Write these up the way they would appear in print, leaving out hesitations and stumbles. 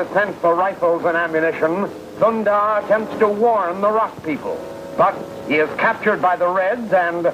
has sent for rifles and ammunition, Thunda attempts to warn the rock people. But he is captured by the Reds and...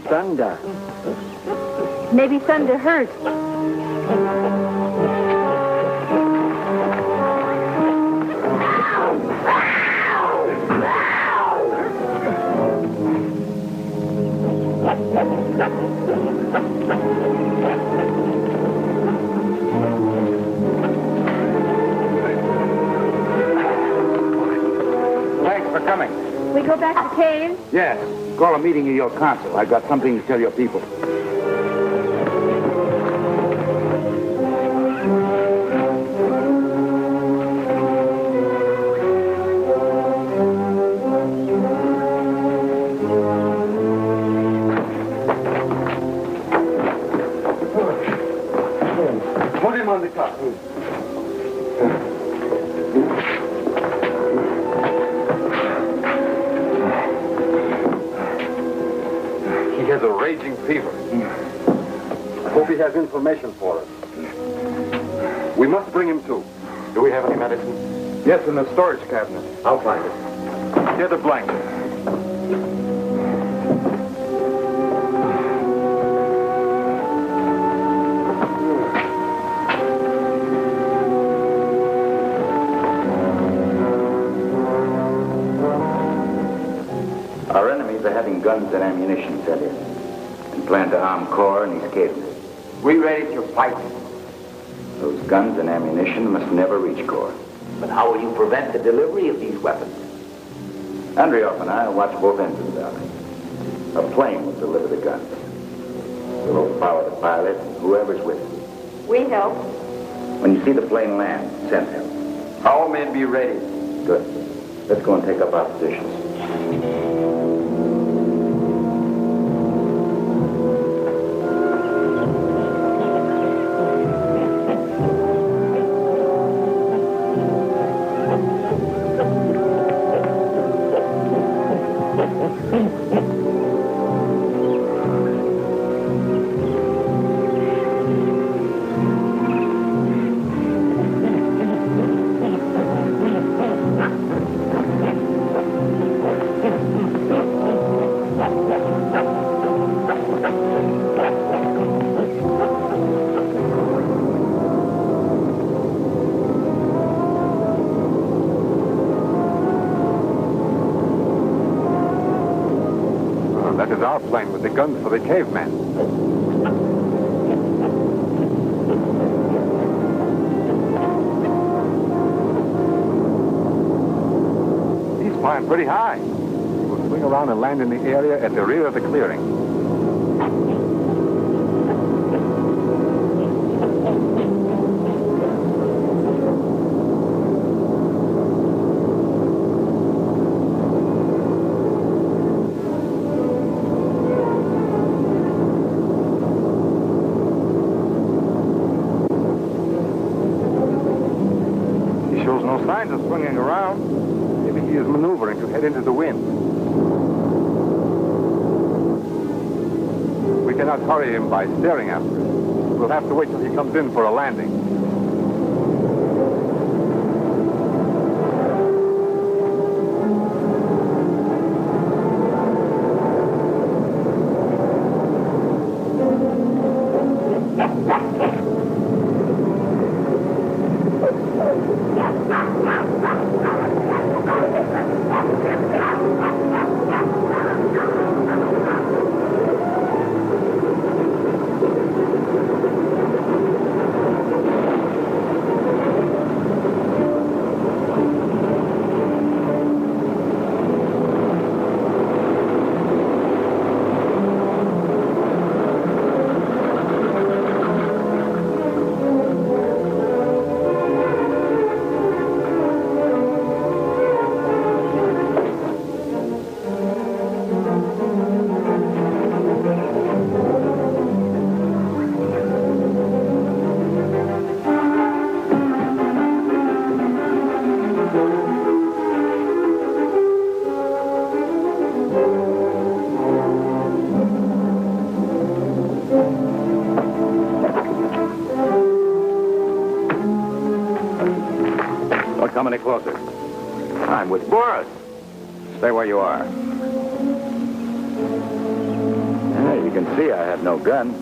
Thunda. Maybe Thunda hurt. Thanks for coming. We go back to the cave? Yes. Call a meeting of your council. I've got something to tell your people. Put him on the cot. He has a raging fever. I hope he has information for us. We must bring him to. Do we have any medicine? Yes, in the storage cabinet. I'll find it. Here the blanket. Our enemies are having guns and ammunition sent in and plan to arm Corps and his cables. We ready to fight? Those guns and ammunition must never reach Corps. But how will you prevent the delivery of these weapons? Andrioff and I will watch both ends of the valley. A plane will deliver the guns. We'll overpower the pilot and whoever's with him. We help. When you see the plane land, send help. All men be ready. Good. Let's go and take up our positions. That is our plane with the guns for the cavemen. He's flying pretty high. We'll swing around and land in the area at the rear of the clearing. Signs of swinging around. Maybe he is maneuvering to head into the wind. cannot hurry him by staring after him. We'll have to wait till he comes in for a landing. Come any closer. I'm with Boris. Stay where you are. Yeah, you can see I have no gun.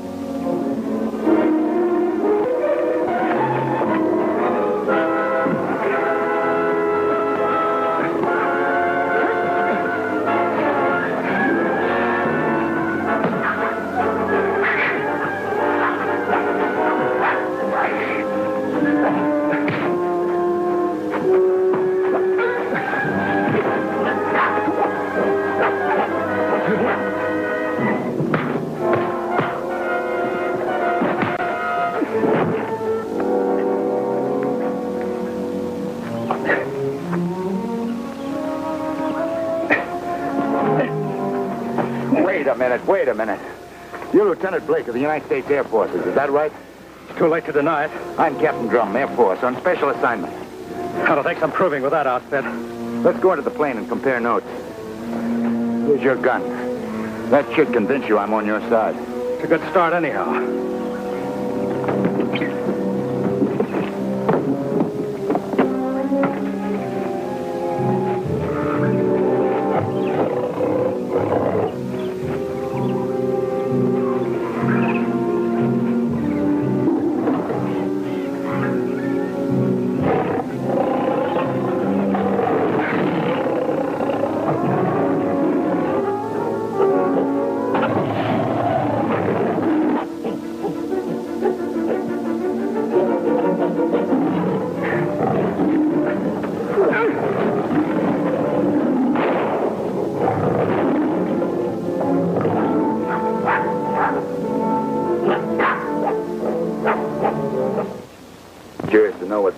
Wait a minute. You're Lieutenant Blake of the United States Air Forces, is that right? It's too late to deny it. I'm Captain Drum, Air Force, on special assignment. That'll take some proving with that outfit. Let's go into the plane and compare notes. Here's your gun. That should convince you I'm on your side. It's a good start anyhow.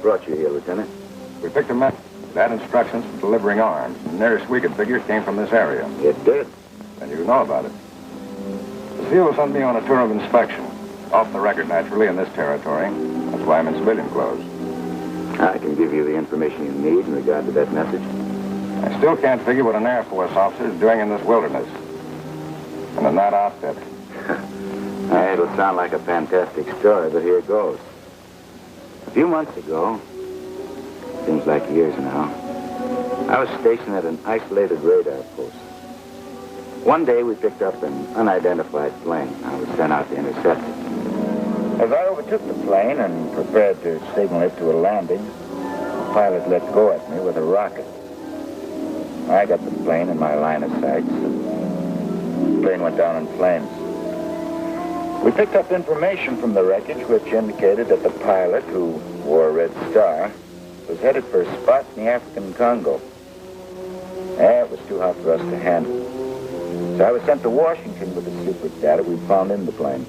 Brought you here, Lieutenant? We picked a map that had instructions for delivering arms. The nearest we could figure came from this area. It did? And you know about it. The SEAL sent me on a tour of inspection. Off the record, naturally, in this territory. That's why I'm in civilian clothes. I can give you the information you need in regard to that message. I still can't figure what an Air Force officer is doing in this wilderness. And in that outfit. It'll sound like a fantastic story, but here goes. A few months ago, seems like years now, I was stationed at an isolated radar post. One day we picked up an unidentified plane. I was sent out to intercept it. As I overtook the plane and prepared to signal it to a landing, the pilot let go at me with a rocket. I got the plane in my line of sight, and the plane went down in flames. We picked up information from the wreckage which indicated that the pilot, who wore a red star, was headed for a spot in the African Congo. It was too hot for us to handle. So I was sent to Washington with the secret data we'd found in the plane.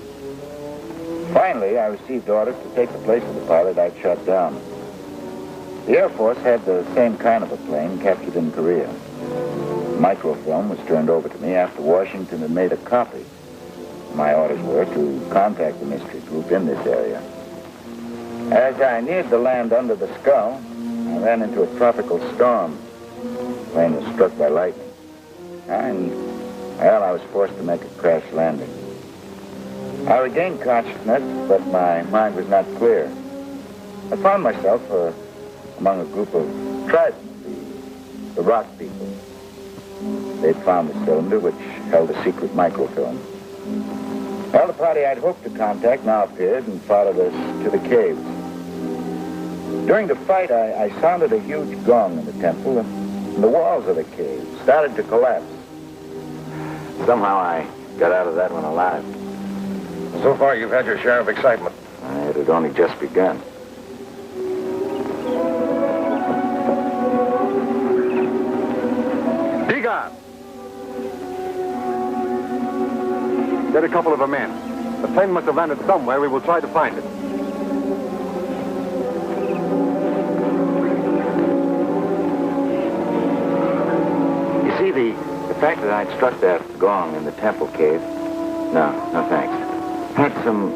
Finally, I received orders to take the place of the pilot I'd shot down. The Air Force had the same kind of a plane captured in Korea. Microfilm was turned over to me after Washington had made a copy. My orders were to contact the mystery group in this area. As I neared the land under the skull, I ran into a tropical storm. The plane was struck by lightning. And, well, I was forced to make a crash landing. I regained consciousness, but my mind was not clear. I found myself among a group of tribesmen, the rock people. They'd found the cylinder which held a secret microfilm. Well, the party I'd hoped to contact now appeared and followed us to the caves. During the fight, I sounded a huge gong in the temple, and the walls of the cave started to collapse. Somehow I got out of that one alive. So far, you've had your share of excitement. It had only just begun. Diga! Get a couple of our men. The plane must have landed somewhere. We will try to find it. You see, the fact that I'd struck that gong in the temple cave, no thanks, had some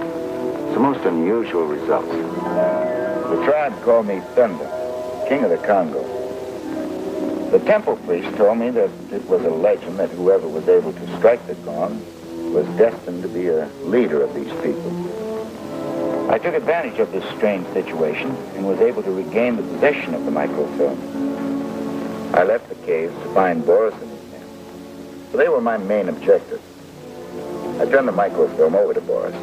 most unusual results. The tribe called me Thunda, king of the Congo. The temple priest told me that it was a legend that whoever was able to strike the gong was destined to be a leader of these people. I took advantage of this strange situation and was able to regain the possession of the microfilm. I left the caves to find Boris and his men. So they were my main objective. I turned the microfilm over to Boris.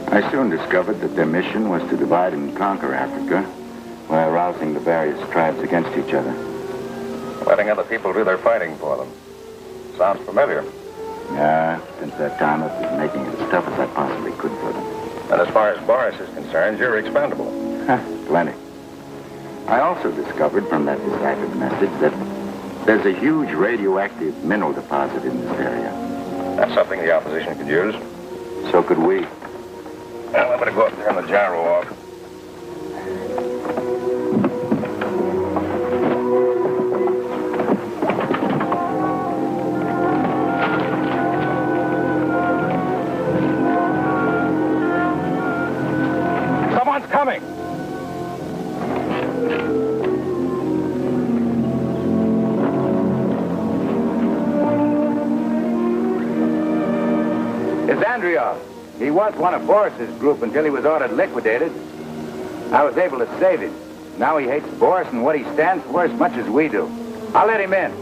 I soon discovered that their mission was to divide and conquer Africa by arousing the various tribes against each other. Letting other people do their fighting for them. Sounds familiar. Yeah, since that time I've been making it as tough as I possibly could for them. And as far as Boris is concerned, you're expendable. Plenty. I also discovered from that deciphered message that there's a huge radioactive mineral deposit in this area. That's something the opposition could use. So could we. Well, I'm going to go up and turn the gyro off. Someone's coming. It's Andrea. He was one of Boris's group until he was ordered liquidated. I was able to save him. Now he hates Boris and what he stands for as much as we do. I'll let him in.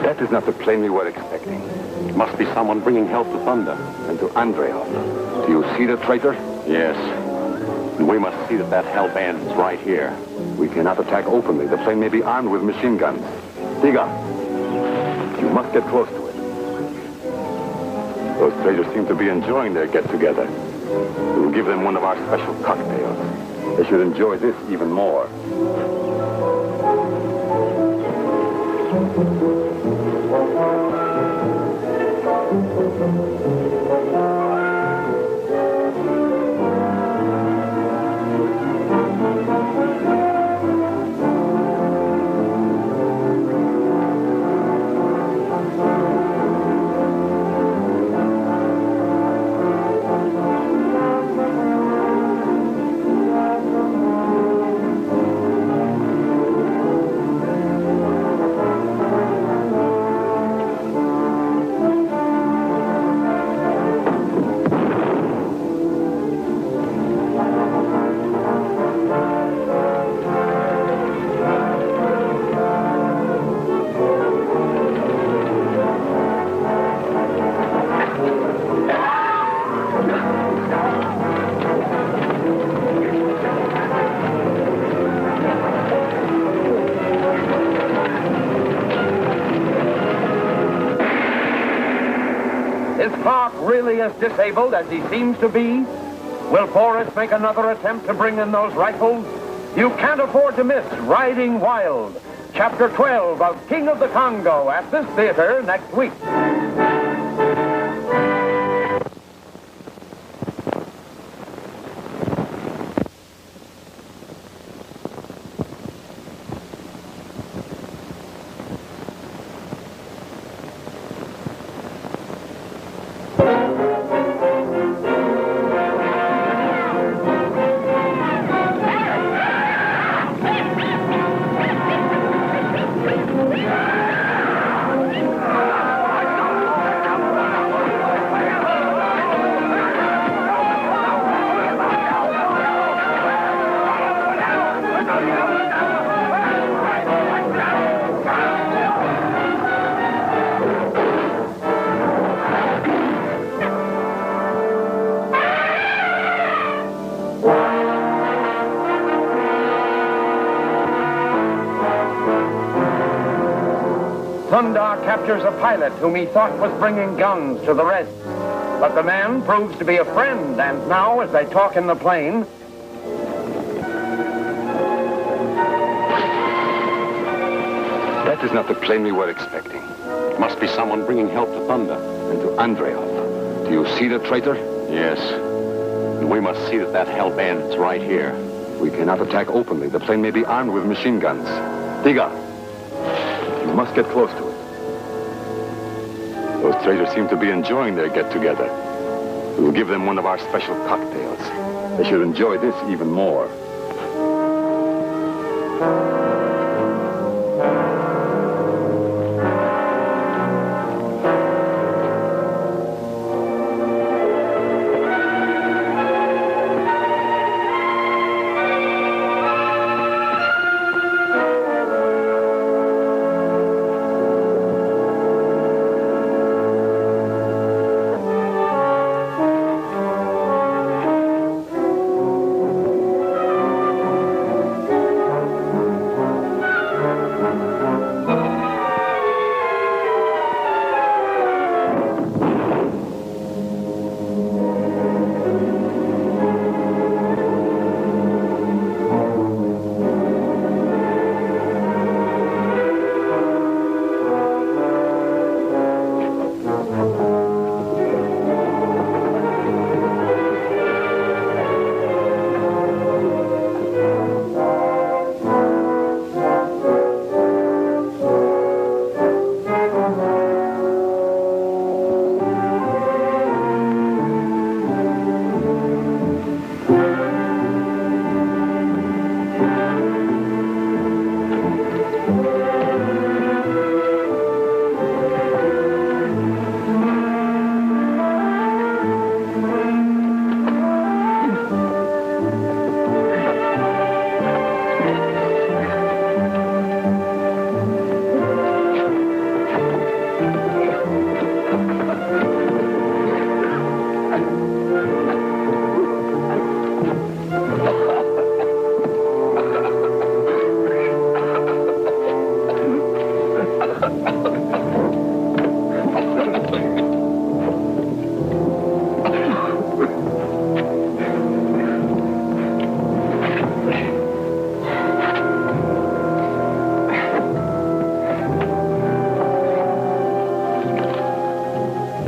That is not the plane we were expecting. It must be someone bringing help to Thunda and to Andrea. Do you see the traitor? Yes. And we must see that hell band is right here. We cannot attack openly. The plane may be armed with machine guns. Diga, you must get close to it. Those traitors seem to be enjoying their get-together. We will give them one of our special cocktails. They should enjoy this even more. Really as disabled as he seems to be? Will Boris make another attempt to bring in those rifles? You can't afford to miss Riding Wild, Chapter 12 of King of the Congo at this theater next week. Thunda captures a pilot whom he thought was bringing guns to the rest. But the man proves to be a friend, and now, as they talk in the plane... That is not the plane we were expecting. It must be someone bringing help to Thunda. And to Andreov. Do you see the traitor? Yes. And we must see that that hell bandit's right here. We cannot attack openly. The plane may be armed with machine guns. Diga, you must get close to it. Those traitors seem to be enjoying their get-together. We will give them one of our special cocktails. They should enjoy this even more.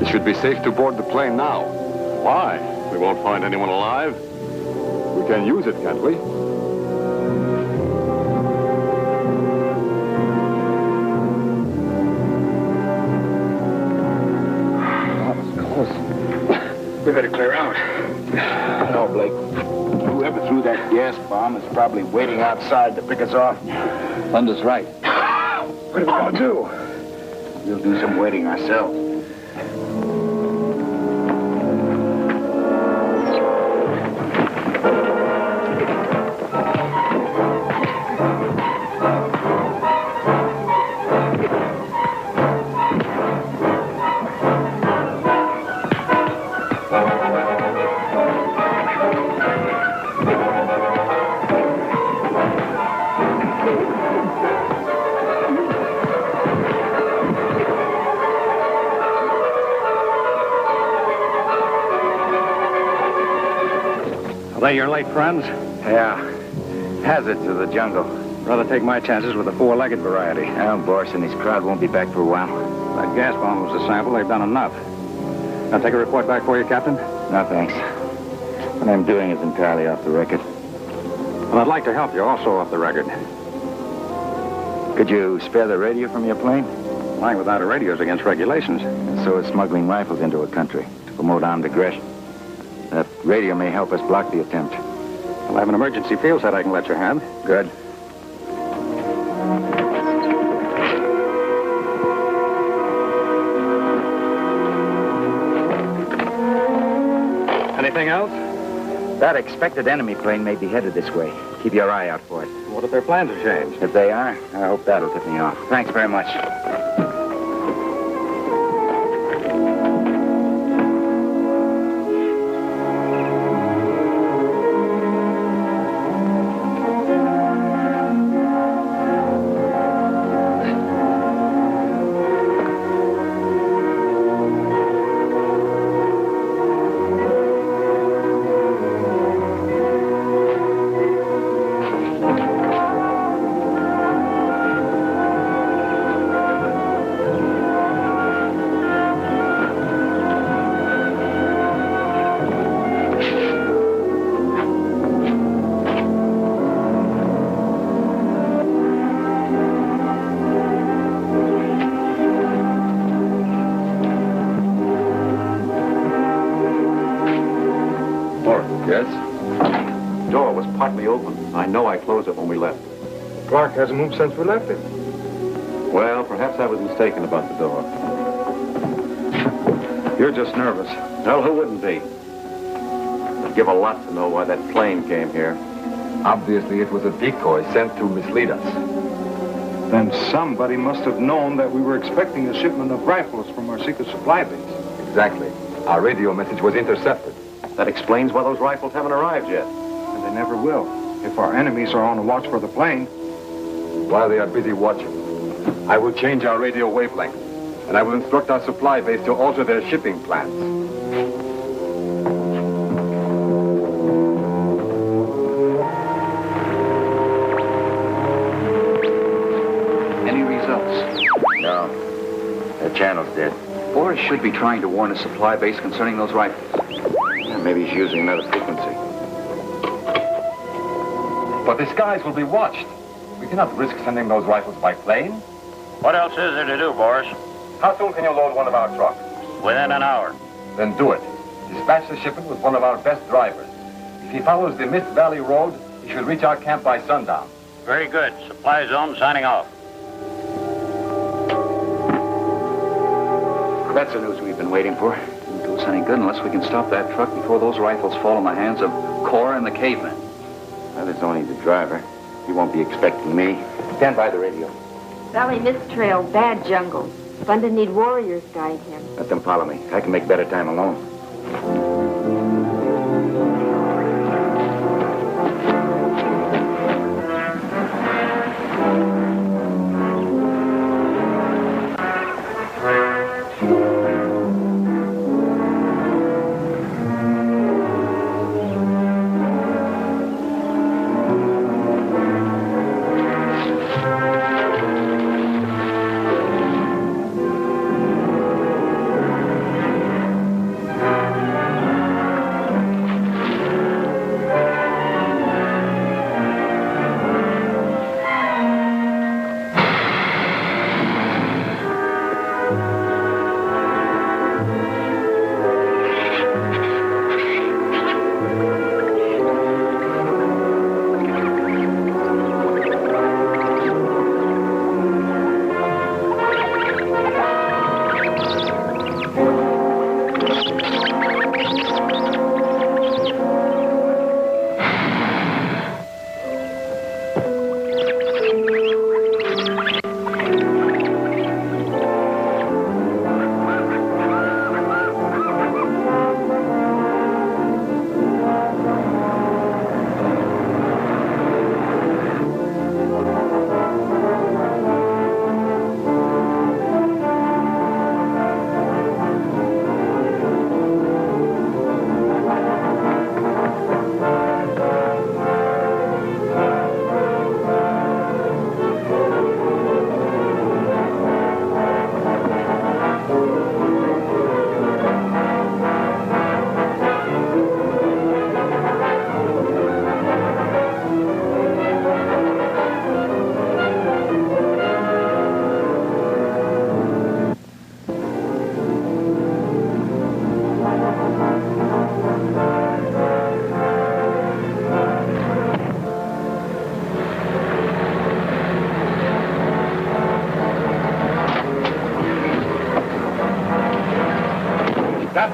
It should be safe to board the plane now. Why? We won't find anyone alive. We can use it, can't we? That was close. We better clear out. No, Blake. Whoever threw that gas bomb is probably waiting outside to pick us off. Thunda's right. What are we gonna do? We'll do some waiting ourselves. Are they your late friends? Yeah. Hazards of the jungle. Rather take my chances with the four-legged variety. Well, Boris and his crowd won't be back for a while. That gas bomb was a sample. They've done enough. I'll take a report back for you, Captain. No, thanks. What I'm doing is entirely off the record. Well, I'd like to help you also off the record. Could you spare the radio from your plane? Flying without a radio is against regulations. And so is smuggling rifles into a country to promote armed aggression. That radio may help us block the attempt. Well, I have an emergency field set I can let you have. Good. Anything else? That expected enemy plane may be headed this way. Keep your eye out for it. What if their plans have changed? If they are, I hope that'll tip me off. Thanks very much. I know I closed it when we left. Clock hasn't moved since we left it. Well, perhaps I was mistaken about the door. You're just nervous. Well, who wouldn't be? I'd give a lot to know why that plane came here. Obviously, it was a decoy sent to mislead us. Then somebody must have known that we were expecting a shipment of rifles from our secret supply base. Exactly. Our radio message was intercepted. That explains why those rifles haven't arrived yet. And they never will, if our enemies are on the watch for the plane. While they are busy watching, I will change our radio wavelength, and I will instruct our supply base to alter their shipping plans. Any results? No. The channel's dead. Boris should be trying to warn his supply base concerning those rifles. Yeah, maybe he's using another frequency. But the skies will be watched. We cannot risk sending those rifles by plane. What else is there to do, Boris? How soon can you load one of our trucks? Within an hour. Then do it. Dispatch the shipment with one of our best drivers. If he follows the Mist Valley Road, he should reach our camp by sundown. Very good. Supply zone signing off. That's the news we've been waiting for. Won't do us any good unless we can stop that truck before those rifles fall in the hands of Cora and the cavemen. Well, there's only the driver. He won't be expecting me. Stand by the radio. Valley Mist Trail, bad jungle. Fun to need warriors guide him. Let them follow me. I can make better time alone.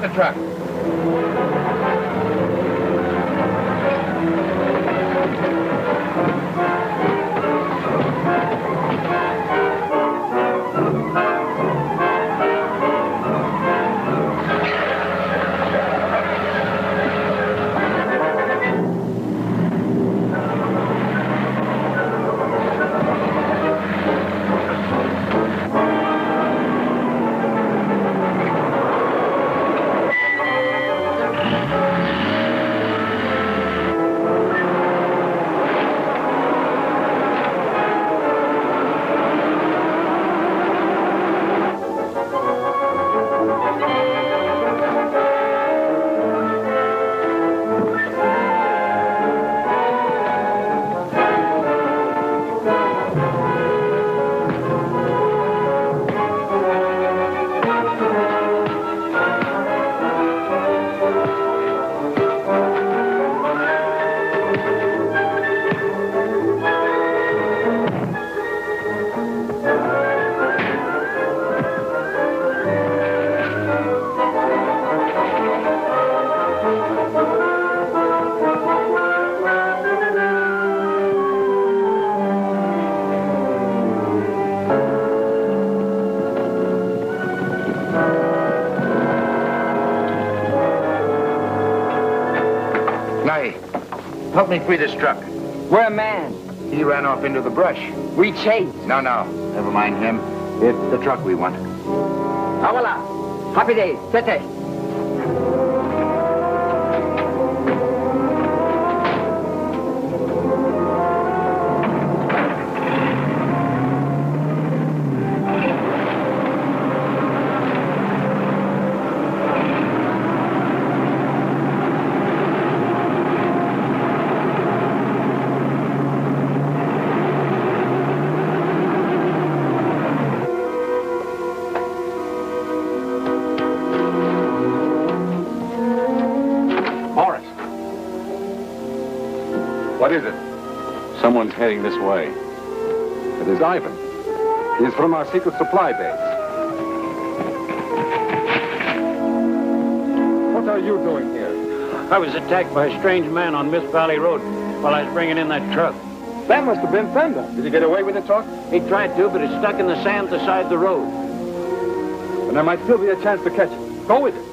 the truck. Help me free this truck. We're a man. He ran off into the brush. We chase. No. Never mind him. It's the truck we want. Ah, voilà. Happy days. Tete. What is it? Someone's heading this way. It is Ivan. He's from our secret supply base. What are you doing here? I was attacked by a strange man on Mist Valley Road while I was bringing in that truck. That must have been Thunda. Did he get away with the truck? He tried to, but it's stuck in the sand beside the road. And there might still be a chance to catch it. Go with it.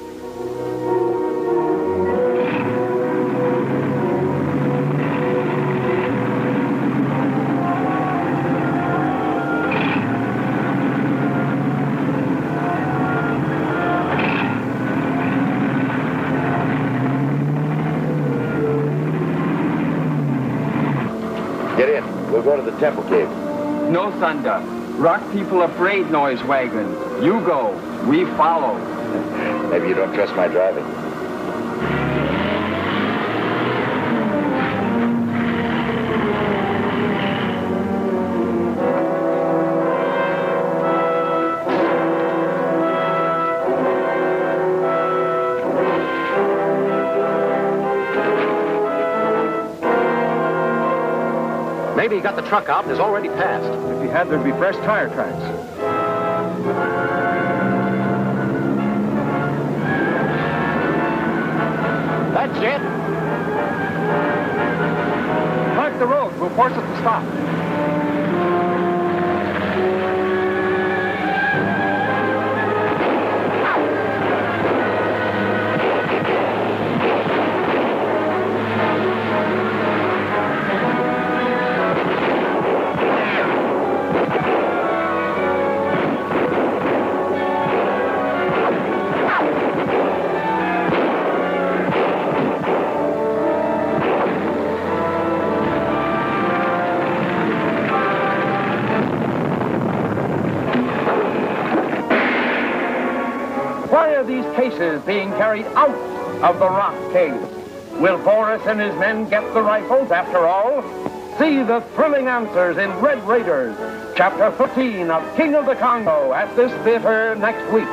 Get in. We'll go to the temple cave. No, Thunda. Rock people afraid noise wagon. You go. We follow. Maybe you don't trust my driving. Maybe he got the truck out and has already passed. If he had, there'd be fresh tire tracks. That's it. Mark the road. We'll force it to stop. These cases being carried out of the rock cave. Will Boris and his men get the rifles after all? See the thrilling answers in Red Raiders, Chapter 13 of King of the Congo at this theater next week.